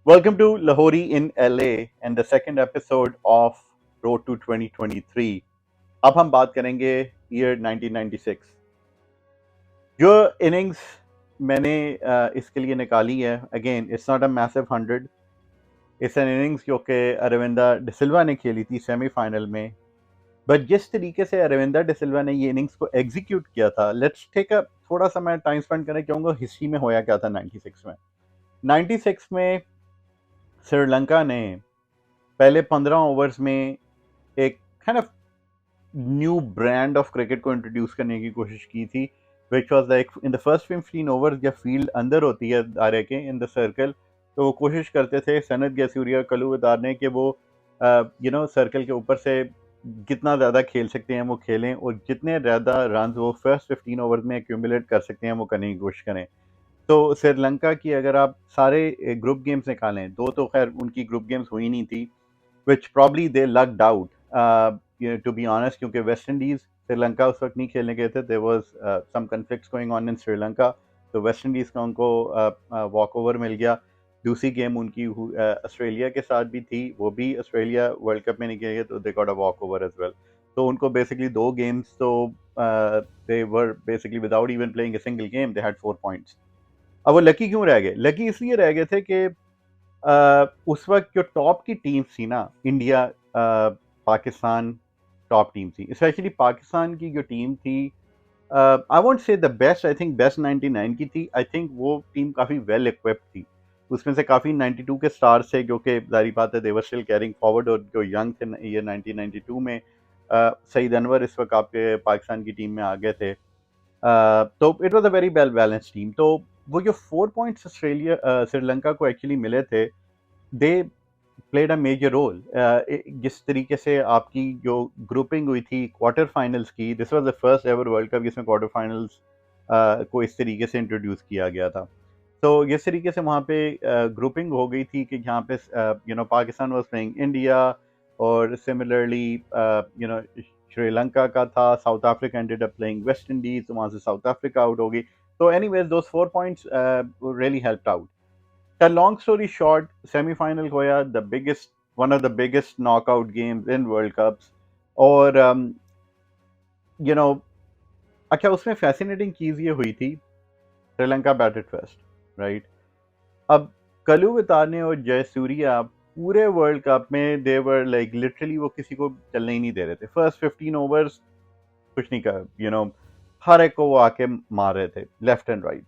Welcome to Lahori in LA and the second episode of Road to 2023. अब हम बात करेंगे ईयर 1996। जो इनिंग्स मैंने इसके लिए निकाली है, again it's not a massive 100, it's an innings जो कि अरविंदा डिसिल्वा ने खेली थी सेमीफाइनल में। बट जिस तरीके से अरविंदा डिसिल्वा ने ये इनिंग्स को एग्जीक्यूट किया था, लेट्स टेक अ थोड़ा सा मैं टाइम स्पेंड करना चाहूँगा हिस्ट्री में होया क्या था 96 में। 96 में श्रीलंका ने पहले 15 ओवर्स में एक kind of new brand of cricket को इंट्रोड्यूस करने की कोशिश की थी, which was like in the first 15 overs जब फील्ड अंदर होती है दायरे के इन द सर्कल, तो वो कोशिश करते थे सनत गैसूरिया कलू उतारने के वो सर्कल के ऊपर से कितना ज़्यादा खेल सकते हैं वो खेलें, और जितने ज़्यादा रन वो फर्स्ट 15 ओवर्स में एक्यूमुलेट कर सकते हैं वो करने की कोशिश करें। तो श्रीलंका की अगर आप सारे ग्रुप गेम्स निकालें, दो तो खैर उनकी ग्रुप गेम्स हुई नहीं थी, which probably they lucked out, to be honest, क्योंकि वेस्ट इंडीज श्रीलंका उस वक्त नहीं खेलने गए थे। there was some conflicts going on in Sri Lanka, तो वेस्ट इंडीज का उनको वॉक ओवर मिल गया। दूसरी गेम उनकी ऑस्ट्रेलिया के साथ भी थी, वो भी ऑस्ट्रेलिया वर्ल्ड कप में नहीं खेले, तो they got a walkover as well. तो उनको बेसिकली दो गेम्स तो they were basically without even playing a single game they had 4 points. अब वो लकी क्यों रह गए? लकी इसलिए रह गए थे कि उस वक्त जो टॉप की टीम्स थी ना, इंडिया, पाकिस्तान टॉप टीम थी, स्पेशली पाकिस्तान की जो टीम थी, I won't say the best, I think best 99 की थी। आई थिंक वो टीम काफ़ी वेल इक्विप्ड थी, उसमें से काफ़ी 92 के स्टार्स थे, जो कि जारी बात है दे वर स्टिल कैरिंग फॉरवर्ड, और जो यंग थे ईयर 1992 में, सईद अनवर इस वक्त आपके पाकिस्तान की टीम में आ गए थे। तो it was a very well balance team. तो वो जो 4 पॉइंट्स ऑस्ट्रेलिया श्रीलंका को एक्चुअली मिले थे, they played a major role. जिस तरीके से आपकी जो ग्रुपिंग हुई थी क्वार्टर फाइनल्स की, this was the first ever world cup जिसमें क्वार्टर फाइनल्स को इस तरीके से इंट्रोड्यूस किया गया था। तो इस तरीके से वहाँ पे ग्रुपिंग हो गई थी कि जहाँ पे पाकिस्तान वाज प्लेइंग इंडिया, और सिमिलरली श्रीलंका का था, south Africa ended up playing West Indies, तो वहाँ से साउथ अफ्रीका आउट हो गई। तो anyways those 4 points really helped out. A long story short, semi-final होया, the biggest, one of the biggest knockout games in World Cups, और you know, अच्छा उसमें fascinating चीज़ ये हुई थी, श्रीलंका बैटेड फर्स्ट, राइट? अब कलू वितारने और जयसूर्या पूरे वर्ल्ड कप में दे वर लाइक लिटरली वो किसी को चलने ही नहीं दे रहे थे। फर्स्ट 15 ओवर्स कुछ नहीं कर, हर एक को वो आके मार रहे थे लेफ्ट एंड राइट।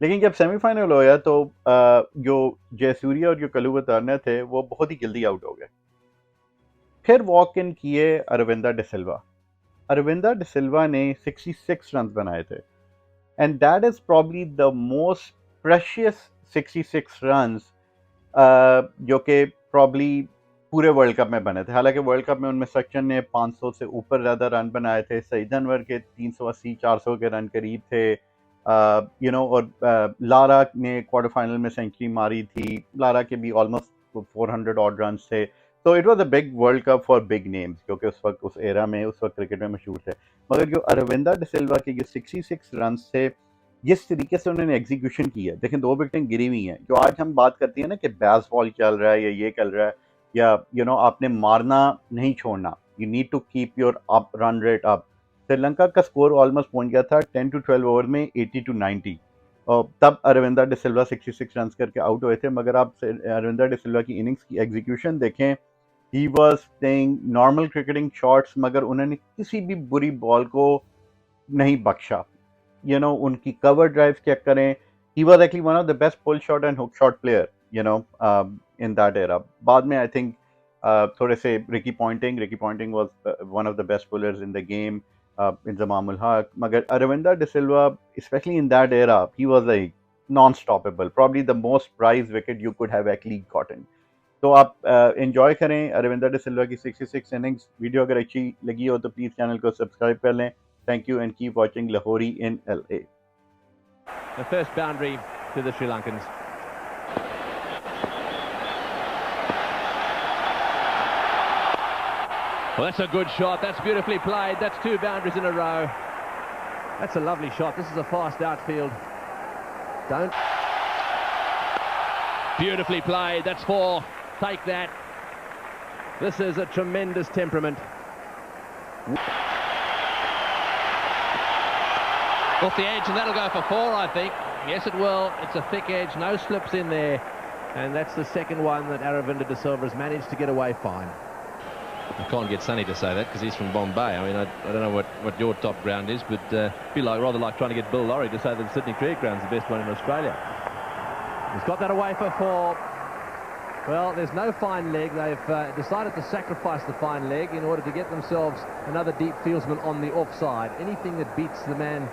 लेकिन जब सेमीफाइनल होया तो जो जयसूर्या और जो कलू टर्नर थे वो बहुत ही जल्दी आउट हो गए। फिर वॉक इन किए अरविंदा डिसिल्वा। अरविंदा डिसिल्वा ने 66 रन बनाए थे, and that is probably the most precious 66 run जो कि प्रॉब्ली पूरे वर्ल्ड कप में बने थे। हालांकि वर्ल्ड कप में उनमें सचिन ने 500 से ऊपर ज़्यादा रन बनाए थे, सईद अनवर के 380-400 के रन करीब थे, और लारा ने क्वार्टर फाइनल में सेंचुरी मारी थी, लारा के भी ऑलमोस्ट 400 ऑड रन थे। तो it was a big world cup for big names, क्योंकि उस वक्त उस एरा में उस वक्त क्रिकेट में मशहूर थे। मगर जो अरविंदा डिसिल्वा के जो 66 रन थे, जिस तरीके से उन्होंने एग्जीक्यूशन की है, देखें 2 विकेटें गिरी हुई हैं। जो आज हम बात करते हैं ना कि बैस बॉल चल रहा है या ये चल रहा है, या आपने मारना नहीं छोड़ना, you need to keep your up run rate up. Sri Lanka का स्कोर ऑलमोस्ट पहुंच गया था 10 टू 12 ओवर में 80 टू 90, और तब अरविंदा डिसिल्वा 66 रन करके आउट हुए थे। मगर आप अरविंदा डिसिल्वा की इनिंग्स की एग्जीक्यूशन देखें, he was playing normal cricketing shots, मगर उन्होंने किसी भी बुरी बॉल को नहीं बख्शा। उनकी कवर ड्राइव चेक करें, he was actually one of the best pull shot and hook shot player in that era. बाद में आई थिंक थोड़े से Ricky Ponting was one of the best pullers in the game, Inzamam ul Haq. मगर Aravinda de Silva especially in that era, he was like non stoppable, probably the most prize wicket you could have actually gotten. तो आप enjoy करें अरविंदा डिसिल्वा की 66 innings. Video अगर अच्छी लगी हो तो प्लीज़ चैनल को सब्सक्राइब कर लें। Thank you and keep watching Lahori in LA. The first boundary to the Sri Lankans. Well, that's a good shot. That's beautifully played. That's 2 boundaries in a row. That's a lovely shot. This is a fast outfield. Don't Beautifully played. That's 4. Take that. This is a tremendous temperament. Off the edge, and that'll go for 4, I think. Yes, it will. It's a thick edge, no slips in there. And that's the second one that Aravinda de Silva has managed to get away fine. I can't get Sonny to say that because he's from Bombay. I mean, I don't know what your top ground is, but it'd be rather like trying to get Bill Laurie to say that the Sydney Cricket Ground's the best one in Australia. He's got that away for 4. Well, there's no fine leg. They've decided to sacrifice the fine leg in order to get themselves another deep fieldsman on the offside. Anything that beats the man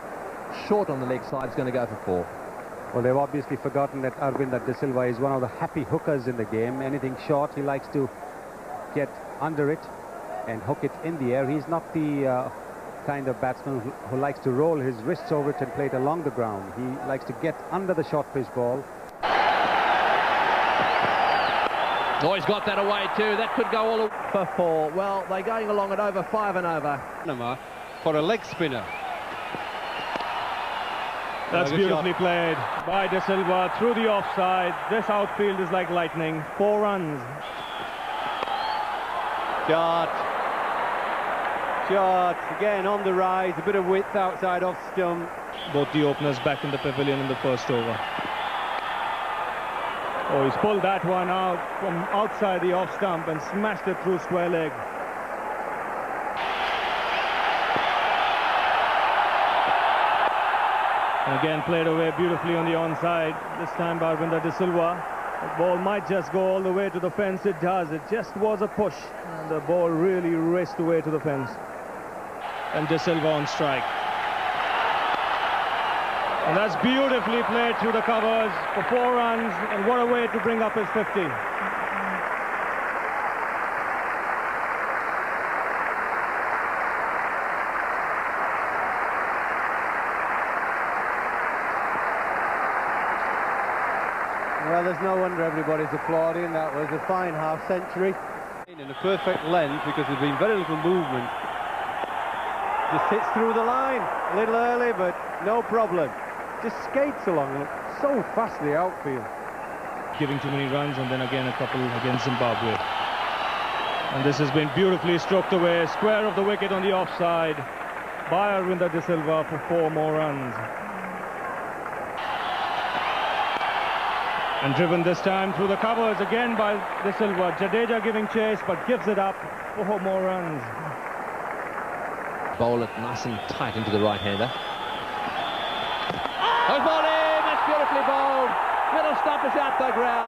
short on the leg side is going to go for 4. Well, they've obviously forgotten that Aravinda de Silva is one of the happy hookers in the game. Anything short, he likes to get under it and hook it in the air. He's not the kind of batsman who likes to roll his wrists over it and play it along the ground. He likes to get under the short pitch ball. Oh, he's got that away too. That could go all the way for 4. Well, they're going along at over 5 and over. For a leg spinner. That's beautifully played by De Silva through the offside. This outfield is like lightning. 4 runs. Shot. Again on the rise. A bit of width outside off stump. Both the openers back in the pavilion in the first over. Oh, he's pulled that one out from outside the off stump and smashed it through square leg. And again played away beautifully on the onside. This time by Aravinda de Silva. The ball might just go all the way to the fence. It does. It just was a push. And the ball really raced away to the fence. And De Silva on strike. And that's beautifully played through the covers for 4 runs. And what a way to bring up his 50. Well, there's no wonder everybody's applauding. That was a fine half-century. In a perfect length because there's been very little movement. Just hits through the line. A little early, but no problem. Just skates along so fast the outfield. Giving too many runs, and then again a couple against Zimbabwe. And this has been beautifully stroked away. Square of the wicket on the offside by Aravinda de Silva for 4 more runs. And driven this time through the covers again by De Silva. Jadeja giving chase, but gives it up for 4 more runs. Bowl it nice and tight into the right-hander. Goes ball in. That's beautifully bowled. Middle stump is out the ground.